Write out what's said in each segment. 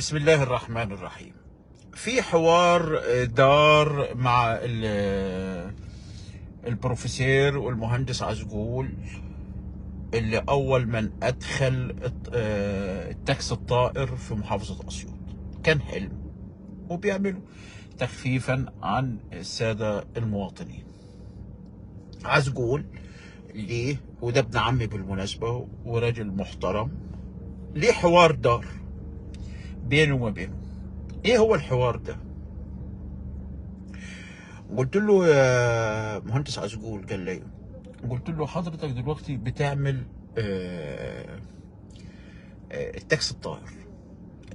بسم الله الرحمن الرحيم. في حوار دار مع البروفيسور والمهندس عزقول، اللي أول من أدخل التاكسي الطائر في محافظة أسيوط. كان حلم وبيعملوا تخفيفا عن السادة المواطنين. عزقول ليه، وده ابن عمي بالمناسبة وراجل محترم، ليه حوار دار بينه وما بينه. ايه هو الحوار ده؟ قلت له يا مهندس عزقول، قال لي، قلت له حضرتك دلوقتي بتعمل التاكسي الطائر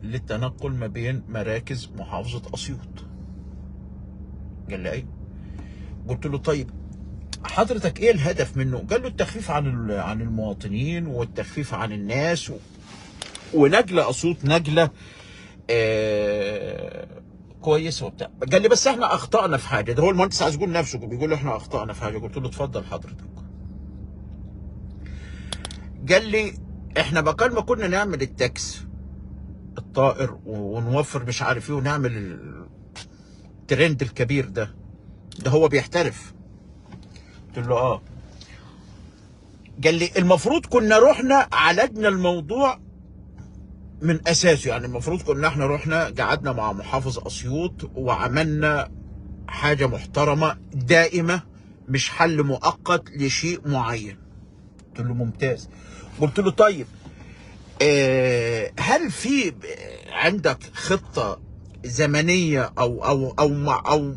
للتنقل ما بين مراكز محافظة أسيوط. قال لي ايوه. قلت له طيب حضرتك ايه الهدف منه؟ قال له التخفيف عن المواطنين والتخفيف عن الناس ونقلة أسيوط نقلة كويسه وبتاع. قال لي بس احنا اخطانا في حاجه. ده هو المهندس عزقول نفسه بيقول له احنا اخطانا في حاجه. قلت له اتفضل حضرتك. قال لي احنا بدل ما كنا نعمل التاكس الطائر ونوفر مش عارف ايه ونعمل الترند الكبير ده هو بيحترف. قلت له اه. قال لي المفروض كنا رحنا عالجنا الموضوع من اساسه، يعني المفروض كنا احنا رحنا قعدنا مع محافظ اسيوط وعملنا حاجة محترمة دائمة، مش حل مؤقت لشيء معين. قلت له ممتاز. قلت له طيب هل في عندك خطة زمنية او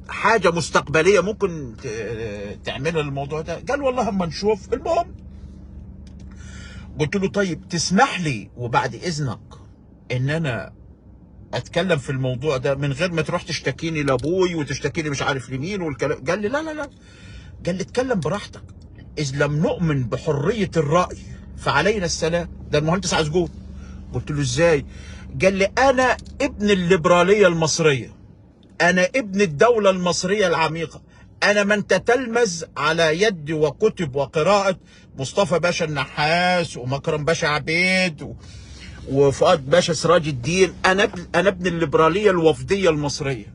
حاجة مستقبلية ممكن تعملها للموضوع ده؟ قال والله اما نشوف. المهم قلت له طيب تسمح لي وبعد اذنك ان انا اتكلم في الموضوع ده من غير ما تروح تشتكيني لابوي وتشتكيني مش عارف لمين والكلام. قال لي لا لا لا، قال لي اتكلم براحتك، اذ لم نؤمن بحرية الرأي فعلينا السلام. ده المهندس عزقول. قلت له ازاي؟ قال لي انا ابن الليبرالية المصرية، انا ابن الدولة المصرية العميقة، انا من تتلمذ على يد وكتب وقراءة مصطفى باشا النحاس ومكرم باشا عبيد وفؤاد باشا سراج الدين. انا ابن الليبراليه الوفديه المصريه.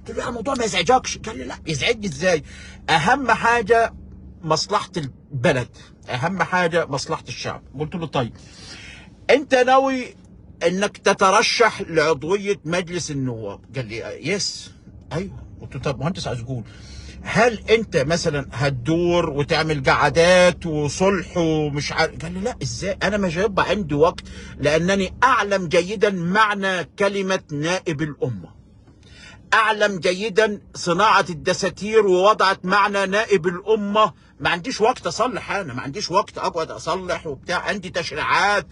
قلت له الموضوع ما يزعجكش؟ قال لي لا يزعجني ازاي؟ اهم حاجه مصلحه البلد، اهم حاجه مصلحه الشعب. قلت له طيب انت ناوي انك تترشح لعضويه مجلس النواب؟ قال لي يس. ايوه. قلت له طب مهندس عزقول، هل انت مثلا هتدور وتعمل قعدات وصلح ومش عارف؟ قال لي لا ازاي، انا مش هيبقى عندي وقت، لانني اعلم جيدا معنى كلمة نائب الامة، اعلم جيدا صناعة الدساتير ووضعت معنى نائب الامة. ما عنديش وقت اصلح، انا ما عنديش وقت اقعد اصلح وبتاع، عندي تشريعات،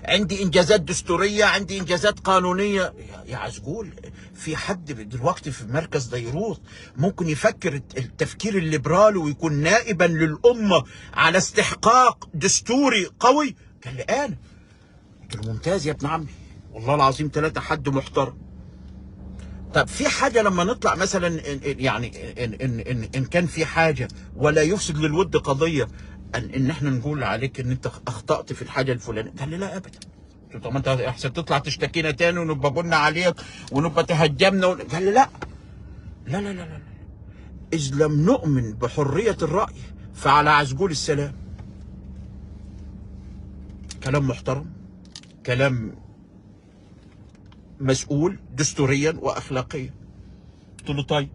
عندي انجازات دستوريه، عندي انجازات قانونيه. يا عزقول، في حد دلوقتي في مركز ديروت ممكن يفكر التفكير الليبرالي ويكون نائبا للامه على استحقاق دستوري قوي؟ قال لي انا. قلت له ممتاز يا ابن عمي، والله العظيم ثلاثه حد محترم. طب في حاجه لما نطلع مثلا يعني إن كان في حاجه ولا يفسد للود قضيه ان احنا نقول عليك ان انت اخطأت في الحاجه الفلانيه؟ قال لي لا ابدا. قلت له طب ما انت احسن تطلع تشتكينا تاني ونبقى قلنا عليك ونبقى تهجمنا قال لي لا لا لا لا لا، اذ لم نؤمن بحريه الراي فعلى عزقول السلام. كلام محترم، كلام مسؤول دستوريا واخلاقيا. قلت له طيب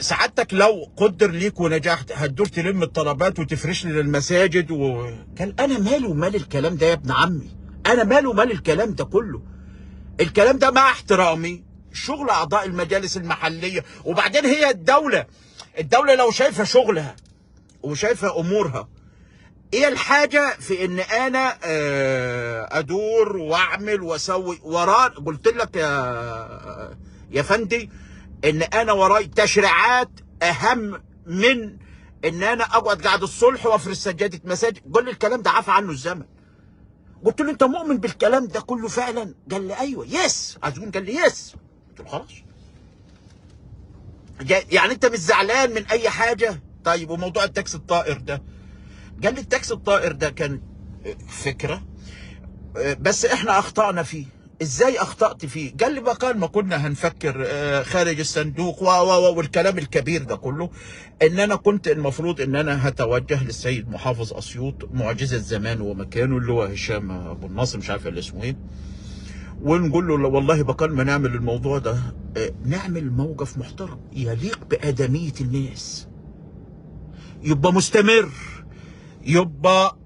سعادتك لو قدر ليك ونجحت هتدور تلم الطلبات وتفرش لي للمساجد قال انا مالي ومال الكلام ده يا ابن عمي، انا مالي ومال الكلام ده كله. الكلام ده مع احترامي شغل اعضاء المجالس المحليه. وبعدين هي الدوله لو شايفه شغلها وشايفه امورها، ايه الحاجه في ان انا ادور واعمل واسوي ورا؟ قلت لك يا فندي ان انا وراي تشريعات اهم من ان انا اقعد قاعد الصلح وافرش سجاده مساجد. قال لي الكلام ده عفى عنه الزمن. قلت له انت مؤمن بالكلام ده كله فعلا؟ قال لي ايوه. يس. عزقول قال لي يس. قلت له خلاص، يعني انت مش زعلان من اي حاجه؟ طيب وموضوع التاكسي الطائر ده؟ قال لي التاكسي الطائر ده كان فكره بس احنا اخطأنا فيه. ازاي اخطأت فيه؟ قال لي بقى ما كنا هنفكر خارج الصندوق والكلام الكبير ده كله. ان انا كنت المفروض ان انا هتوجه للسيد محافظ اسيوط، معجزة زمان ومكانه، اللي هو هشام ابو الناصر، مش عارف اللي اسمه ايه، ونقول له والله بقى ما نعمل الموضوع ده، نعمل موقف محترم يليق بآدمية الناس، يبقى مستمر،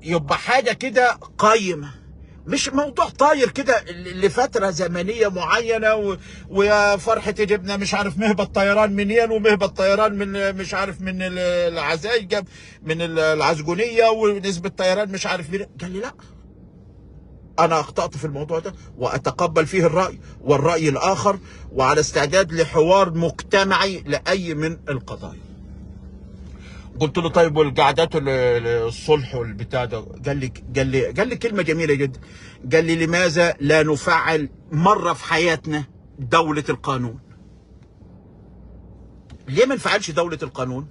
يبقى حاجة كده قايمة، مش موضوع طاير كده لفترة زمنية معينة ويا فرحة جبنا مش عارف مهبط طيران منين، ومهبط طيران من مش عارف من العزايجة، من العزجونية، ونسبة طيران مش عارف مين. قال لي لا، أنا أخطأت في الموضوع ده وأتقبل فيه الرأي والرأي الآخر، وعلى استعداد لحوار مجتمعي لأي من القضايا. قلت له طيب والقعدات الصلح والبتاع ده؟ قال لي كلمة جميلة جدا. قال لي لماذا لا نفعل مرة في حياتنا دولة القانون؟ ليه ما نفعلش دولة القانون؟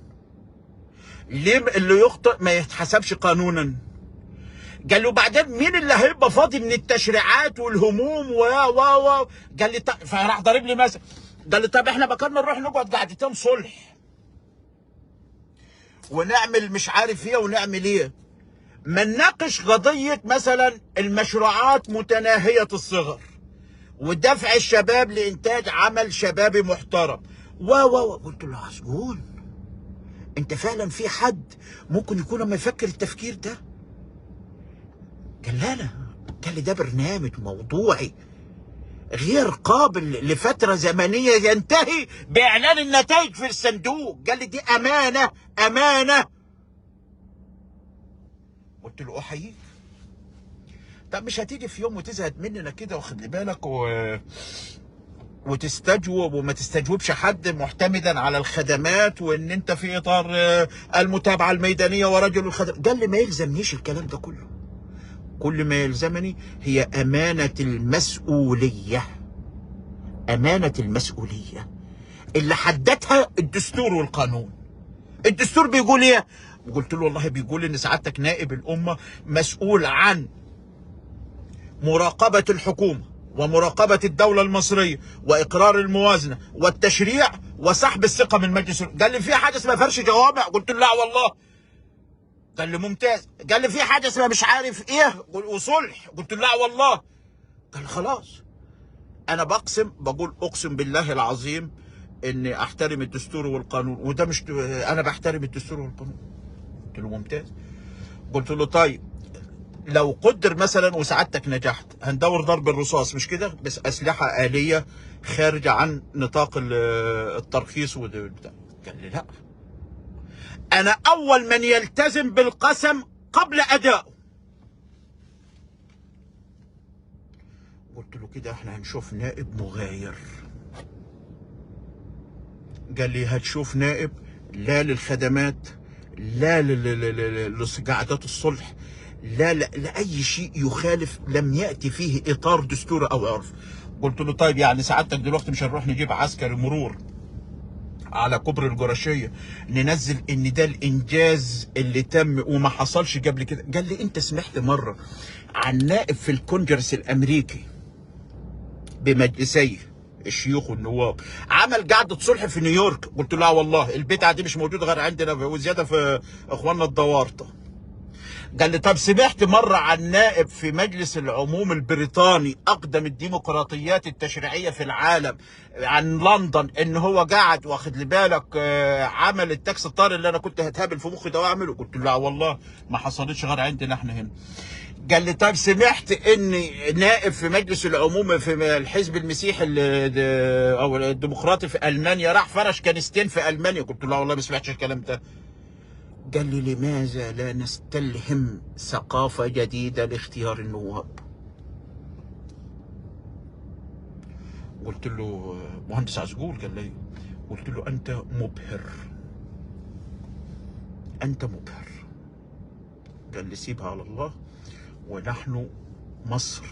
ليه اللي يخطئ ما يتحسبش قانونا؟ قال له بعدين مين اللي هيبقى فاضي من التشريعات والهموم قال لي طيب، فراح ضارب لي مثلا، قال لي طب احنا بكرنا نروح نقعد قعدتين صلح ونعمل مش عارف ايه ونعمل ايه، ما نناقش قضية مثلا المشروعات متناهية الصغر ودفع الشباب لإنتاج عمل شبابي محترم قلت له عسجون، انت فعلا في حد ممكن يكون لما يفكر التفكير ده؟ قال لا، قال لي ده برنامج موضوعي غير قابل لفترة زمنية ينتهي بإعلان النتائج في الصندوق. قال لي دي أمانة. قلت له أحييك. طب مش هتيجي في يوم وتزهد مننا كده، واخد لي بالك، وتستجوب وما تستجوبش حد معتمدا على الخدمات، وان انت في اطار المتابعة الميدانية ورجل الخدمات؟ قال لي ما يلزمنيش الكلام ده كله، كل ما يلزمني هي أمانة المسؤولية، أمانة المسؤولية اللي حددها الدستور والقانون. الدستور بيقول ايه؟ قلت له والله بيقول ان سعادتك نائب الأمة مسؤول عن مراقبة الحكومة ومراقبة الدولة المصرية وإقرار الموازنة والتشريع وسحب الثقة من مجلس. قال لي في حاجة اسمها فرش جوامع؟ قلت له لا والله. قال لي ممتاز. قال لي في حاجة اسمها مش عارف ايه وصلح؟ قلت له لا والله. قال لي خلاص، انا بقول اقسم بالله العظيم اني احترم الدستور والقانون، وده مش انا بحترم الدستور والقانون. قلت له ممتاز. قلت له طيب لو قدر مثلا وسعادتك نجحت هندور ضرب الرصاص مش كده، بس اسلحه آلية خارجه عن نطاق الترخيص والبتاع. قال لي لا، انا اول من يلتزم بالقسم قبل ادائه. قلت له كده احنا هنشوف نائب مغاير. قال لي هتشوف نائب لا للخدمات، لا لقعدات الصلح، لا لأي شيء يخالف لم يأتي فيه إطار دستوري أو عرف. قلت له طيب يعني سعادتك دلوقتي مش هنروح نجيب عسكري مرور على كوبري الجراشية ننزل ان ده الانجاز اللي تم وما حصلش قبل كده؟ قال لي انت سمعت مرة عن نائب في الكونجرس الامريكي بمجلسيه الشيوخ والنواب عمل قعدة صلح في نيويورك؟ قلت له لا والله، البتعة دي مش موجودة غير عندنا وزيادة في اخواننا الضوارطة. قال لي طب سمعت مرة عن نائب في مجلس العموم البريطاني أقدم الديمقراطيات التشريعية في العالم عن لندن إن هو قاعد واخد لي بالك عمل التاكس الطارئ اللي أنا كنت هتهبل في مخي ده وأعمله؟ قلت له لا والله ما حصلتش غير عندنا إحنا هنا. قال لي طيب سمعت إن نائب في مجلس العموم في الحزب المسيحي أو الديمقراطي في ألمانيا راح فرش كنيستين في ألمانيا؟ قلت له لا والله ما سمعتش الكلام ده. قال لي لماذا لا نستلهم ثقافة جديدة لاختيار النواب؟ قلت له مهندس عزقول. قال لي، قلت له أنت مبهر، أنت مبهر. قال لي سيبها على الله، ونحن مصر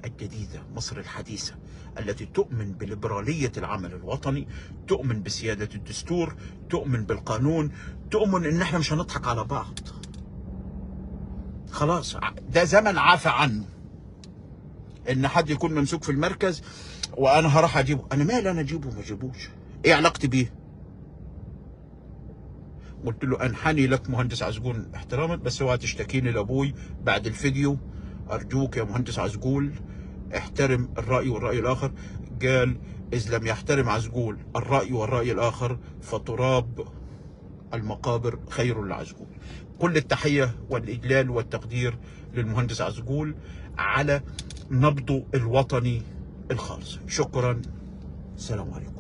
الجديدة، مصر الحديثة التي تؤمن بليبرالية العمل الوطني، تؤمن بسيادة الدستور، تؤمن بالقانون، تؤمن ان احنا مش هنضحك على بعض. خلاص ده زمن عافى عنه. ان حد يكون ممسوك في المركز وانا هروح اجيبه. انا مالي انا اجيبه ما اجيبوش، ايه علاقتي بيه؟ قلت له انحني لك مهندس عزقول احتراما، بس اوعى تشتكيني لابوي بعد الفيديو، ارجوك يا مهندس عزقول احترم الراي والراي الاخر. قال اذ لم يحترم عزقول الراي والراي الاخر فتراب المقابر خير لعزقول. كل التحيه والاجلال والتقدير للمهندس عزقول على نبضه الوطني الخالص. شكرا، السلام عليكم.